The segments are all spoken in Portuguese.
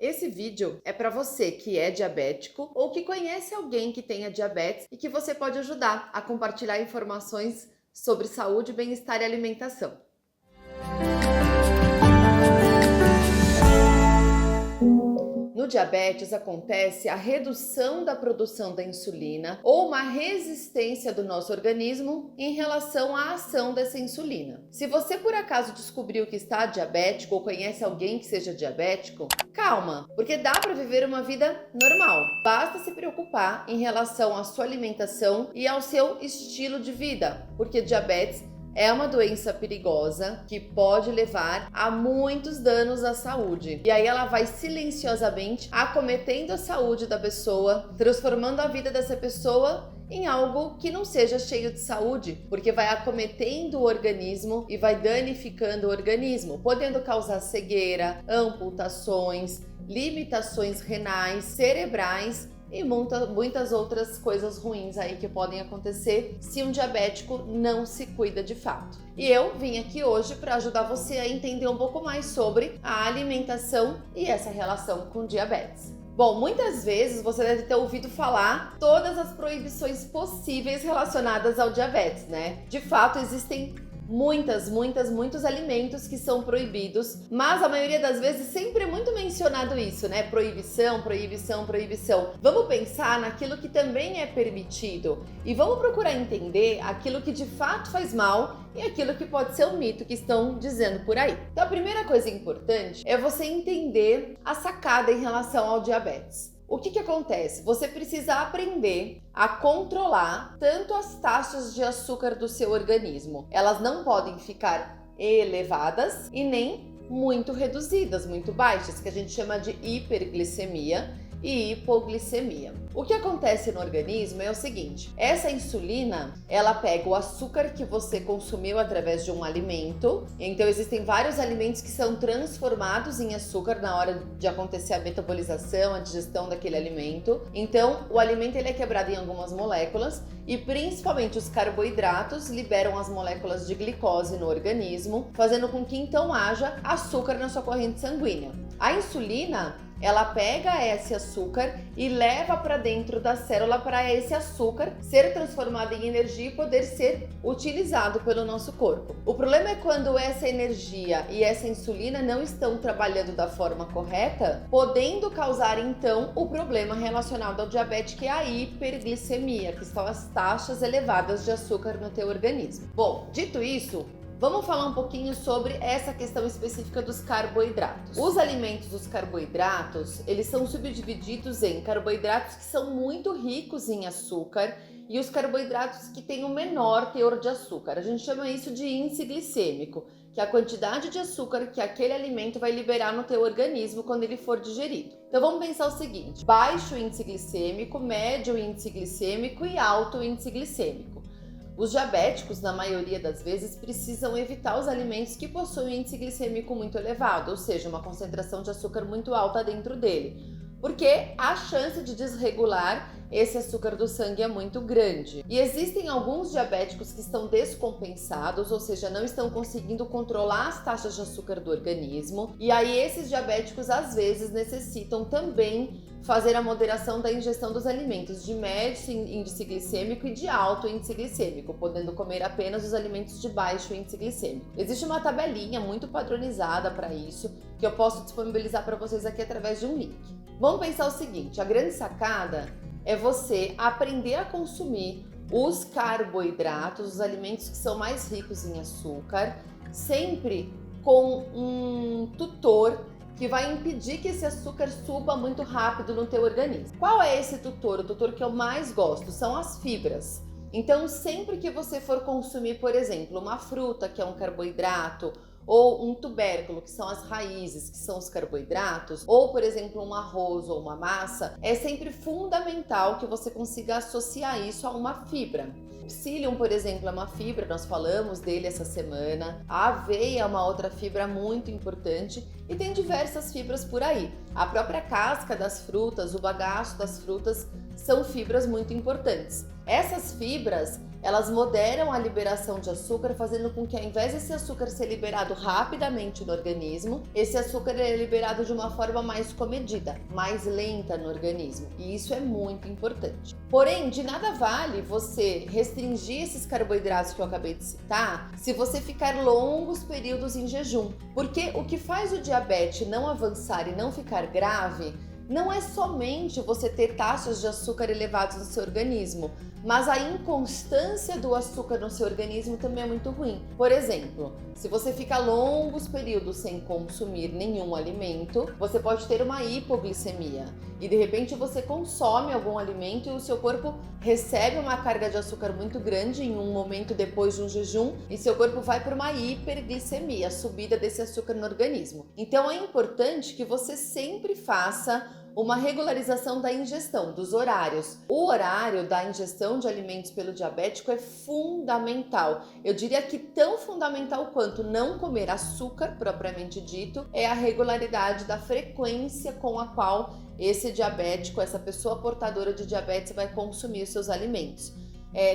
Esse vídeo é para você que é diabético ou que conhece alguém que tenha diabetes e que você pode ajudar a compartilhar informações sobre saúde, bem-estar e alimentação. No diabetes acontece a redução da produção da insulina ou uma resistência do nosso organismo em relação à ação dessa insulina. Se você por acaso descobriu que está diabético ou conhece alguém que seja diabético, calma, porque dá para viver uma vida normal. Basta se preocupar em relação à sua alimentação e ao seu estilo de vida, porque diabetes é uma doença perigosa que pode levar a muitos danos à saúde. E aí ela vai silenciosamente acometendo a saúde da pessoa, transformando a vida dessa pessoa em algo que não seja cheio de saúde, porque vai acometendo o organismo e vai danificando o organismo, podendo causar cegueira, amputações, limitações renais, cerebrais e muitas outras coisas ruins aí que podem acontecer se um diabético não se cuida de fato. E eu vim aqui hoje para ajudar você a entender um pouco mais sobre a alimentação e essa relação com diabetes. Bom, muitas vezes você deve ter ouvido falar todas as proibições possíveis relacionadas ao diabetes, né? De fato, existem muitos alimentos que são proibidos, mas a maioria das vezes sempre é muito mencionado isso, né? Proibição, proibição, proibição. Vamos pensar naquilo que também é permitido e vamos procurar entender aquilo que de fato faz mal e aquilo que pode ser um mito que estão dizendo por aí. Então a primeira coisa importante é você entender a sacada em relação ao diabetes. O que acontece? Você precisa aprender a controlar tanto as taxas de açúcar do seu organismo. Elas não podem ficar elevadas e nem muito reduzidas, muito baixas, que a gente chama de hiperglicemia e hipoglicemia. O que acontece no organismo é o seguinte: essa insulina, ela pega o açúcar que você consumiu através de um alimento. Então existem vários alimentos que são transformados em açúcar na hora de acontecer a metabolização, a digestão daquele alimento. Então o alimento ele é quebrado em algumas moléculas e principalmente os carboidratos liberam as moléculas de glicose no organismo, fazendo com que então haja açúcar na sua corrente sanguínea. A insulina, ela pega esse açúcar e leva para dentro da célula para esse açúcar ser transformado em energia e poder ser utilizado pelo nosso corpo. O problema é quando essa energia e essa insulina não estão trabalhando da forma correta, podendo causar então o problema relacionado ao diabetes, que é a hiperglicemia, que são as taxas elevadas de açúcar no teu organismo. Bom, dito isso, vamos falar um pouquinho sobre essa questão específica dos carboidratos. Os alimentos dos carboidratos, eles são subdivididos em carboidratos que são muito ricos em açúcar e os carboidratos que têm o menor teor de açúcar. A gente chama isso de índice glicêmico, que é a quantidade de açúcar que aquele alimento vai liberar no teu organismo quando ele for digerido. Então vamos pensar o seguinte: baixo índice glicêmico, médio índice glicêmico e alto índice glicêmico. Os diabéticos, na maioria das vezes, precisam evitar os alimentos que possuem índice glicêmico muito elevado, ou seja, uma concentração de açúcar muito alta dentro dele, porque a chance de desregular esse açúcar do sangue é muito grande. E existem alguns diabéticos que estão descompensados, ou seja, não estão conseguindo controlar as taxas de açúcar do organismo, e aí esses diabéticos às vezes necessitam também fazer a moderação da ingestão dos alimentos de médio índice glicêmico e de alto índice glicêmico, podendo comer apenas os alimentos de baixo índice glicêmico. Existe uma tabelinha muito padronizada para isso, que eu posso disponibilizar para vocês aqui através de um link. Vamos pensar o seguinte: a grande sacada é você aprender a consumir os carboidratos, os alimentos que são mais ricos em açúcar, sempre com um tutor que vai impedir que esse açúcar suba muito rápido no teu organismo. Qual é esse tutor? O tutor que eu mais gosto são as fibras. Então, sempre que você for consumir, por exemplo, uma fruta, que é um carboidrato, ou um tubérculo, que são as raízes, que são os carboidratos, ou, por exemplo, um arroz ou uma massa, é sempre fundamental que você consiga associar isso a uma fibra. Psyllium, por exemplo, é uma fibra, nós falamos dele essa semana. A aveia é uma outra fibra muito importante e tem diversas fibras por aí. A própria casca das frutas, o bagaço das frutas são fibras muito importantes. Essas fibras, elas moderam a liberação de açúcar, fazendo com que, ao invés desse açúcar ser liberado rapidamente no organismo, esse açúcar é liberado de uma forma mais comedida, mais lenta no organismo. E isso é muito importante. Porém, de nada vale você restringir esses carboidratos que eu acabei de citar se você ficar longos períodos em jejum. Porque o que faz o diabetes não avançar e não ficar grave não é somente você ter taxas de açúcar elevadas no seu organismo, mas a inconstância do açúcar no seu organismo também é muito ruim. Por exemplo, se você fica longos períodos sem consumir nenhum alimento, você pode ter uma hipoglicemia e de repente você consome algum alimento e o seu corpo recebe uma carga de açúcar muito grande em um momento depois de um jejum e seu corpo vai para uma hiperglicemia, a subida desse açúcar no organismo. Então é importante que você sempre faça uma regularização da ingestão, dos horários. O horário da ingestão de alimentos pelo diabético é fundamental. Eu diria que tão fundamental quanto não comer açúcar, propriamente dito, é a regularidade da frequência com a qual esse diabético, essa pessoa portadora de diabetes vai consumir seus alimentos.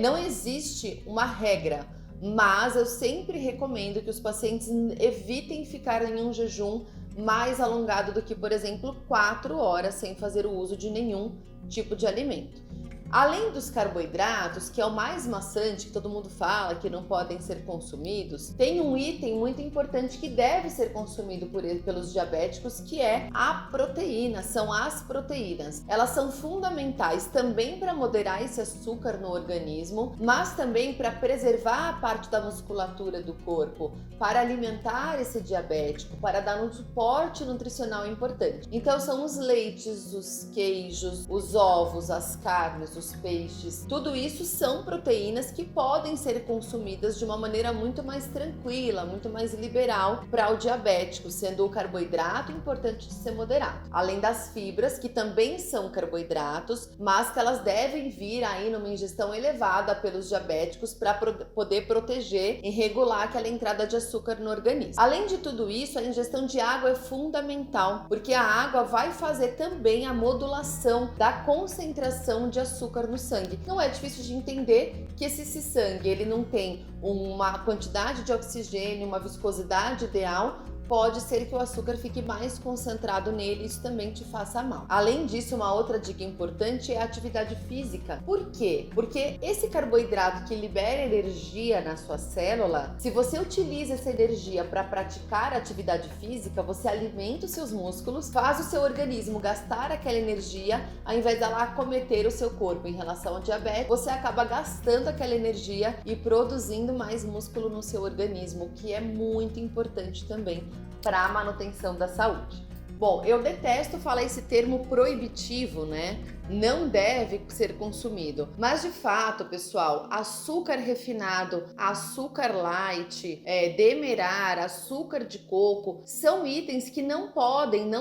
Não existe uma regra, mas eu sempre recomendo que os pacientes evitem ficar em um jejum mais alongado do que, por exemplo, 4 horas sem fazer o uso de nenhum tipo de alimento. Além dos carboidratos, que é o mais maçante, que todo mundo fala que não podem ser consumidos, tem um item muito importante que deve ser consumido pelos diabéticos, que é a proteína, são as proteínas. Elas são fundamentais também para moderar esse açúcar no organismo, mas também para preservar a parte da musculatura do corpo, para alimentar esse diabético, para dar um suporte nutricional importante. Então são os leites, os queijos, os ovos, as carnes, os peixes, tudo isso são proteínas que podem ser consumidas de uma maneira muito mais tranquila, muito mais liberal para o diabético, sendo o carboidrato importante de ser moderado. Além das fibras, que também são carboidratos, mas que elas devem vir aí numa ingestão elevada pelos diabéticos para poder proteger e regular aquela entrada de açúcar no organismo. Além de tudo isso, a ingestão de água é fundamental, porque a água vai fazer também a modulação da concentração de açúcar no sangue. Não é difícil de entender que esse sangue ele não tem uma quantidade de oxigênio, uma viscosidade ideal. Pode ser que o açúcar fique mais concentrado nele e isso também te faça mal. Além disso, uma outra dica importante é a atividade física. Por quê? Porque esse carboidrato que libera energia na sua célula, se você utiliza essa energia para praticar atividade física, você alimenta os seus músculos, faz o seu organismo gastar aquela energia, ao invés dela acometer o seu corpo. Em relação ao diabetes, você acaba gastando aquela energia e produzindo mais músculo no seu organismo, o que é muito importante também para a manutenção da saúde. Bom, eu detesto falar esse termo proibitivo, né? Não deve ser consumido. Mas de fato, pessoal, açúcar refinado, açúcar light, demerara, açúcar de coco, são itens que não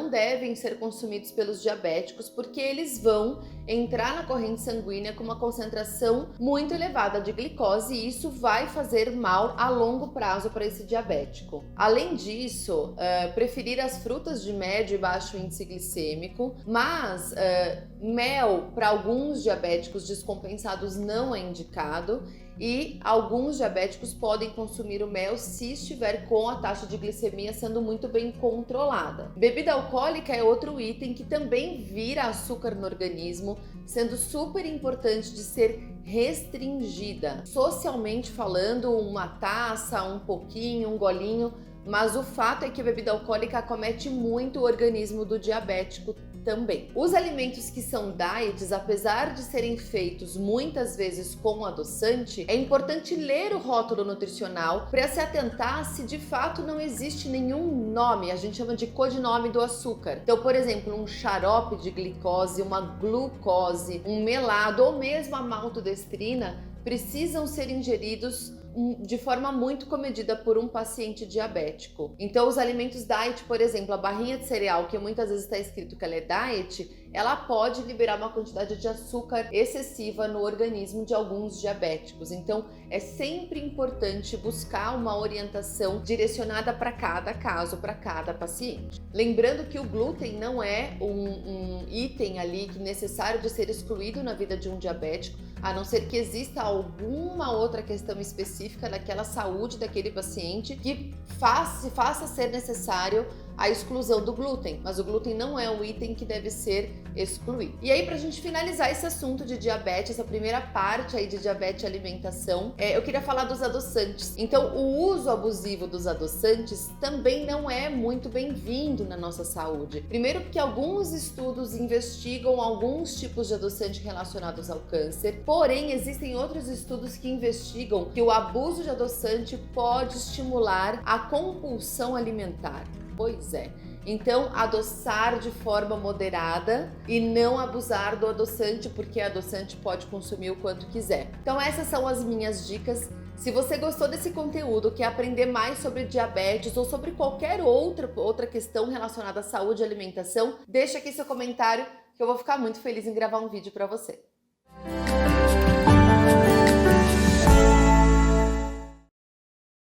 devem ser consumidos pelos diabéticos, porque eles vão entrar na corrente sanguínea com uma concentração muito elevada de glicose e isso vai fazer mal a longo prazo para esse diabético. Além disso, preferir as frutas de médio e baixo índice glicêmico, mas mel para alguns diabéticos descompensados não é indicado e alguns diabéticos podem consumir o mel se estiver com a taxa de glicemia sendo muito bem controlada. Bebida alcoólica é outro item que também vira açúcar no organismo, sendo super importante de ser restringida. Socialmente falando, uma taça, um pouquinho, um golinho, mas o fato é que a bebida alcoólica acomete muito o organismo do diabético também. Os alimentos que são diets, apesar de serem feitos muitas vezes com adoçante, é importante ler o rótulo nutricional para se atentar se de fato não existe nenhum nome, a gente chama de codinome do açúcar. Então, por exemplo, um xarope de glicose, uma glucose, um melado ou mesmo a maltodestrina precisam ser ingeridos de forma muito comedida por um paciente diabético. Então, os alimentos diet, por exemplo, a barrinha de cereal, que muitas vezes está escrito que ela é diet, ela pode liberar uma quantidade de açúcar excessiva no organismo de alguns diabéticos. Então, é sempre importante buscar uma orientação direcionada para cada caso, para cada paciente. Lembrando que o glúten não é um item ali que necessário de ser excluído na vida de um diabético, a não ser que exista alguma outra questão específica daquela saúde daquele paciente que faça ser necessário a exclusão do glúten, mas o glúten não é um item que deve ser excluído. E aí, pra gente finalizar esse assunto de diabetes, a primeira parte aí de diabetes e alimentação, eu queria falar dos adoçantes. Então, o uso abusivo dos adoçantes também não é muito bem-vindo na nossa saúde. Primeiro porque alguns estudos investigam alguns tipos de adoçante relacionados ao câncer, porém existem outros estudos que investigam que o abuso de adoçante pode estimular a compulsão alimentar. Pois é. Então, adoçar de forma moderada e não abusar do adoçante, porque adoçante pode consumir o quanto quiser. Então, essas são as minhas dicas. Se você gostou desse conteúdo, quer aprender mais sobre diabetes ou sobre qualquer outra questão relacionada à saúde e alimentação, deixa aqui seu comentário que eu vou ficar muito feliz em gravar um vídeo para você.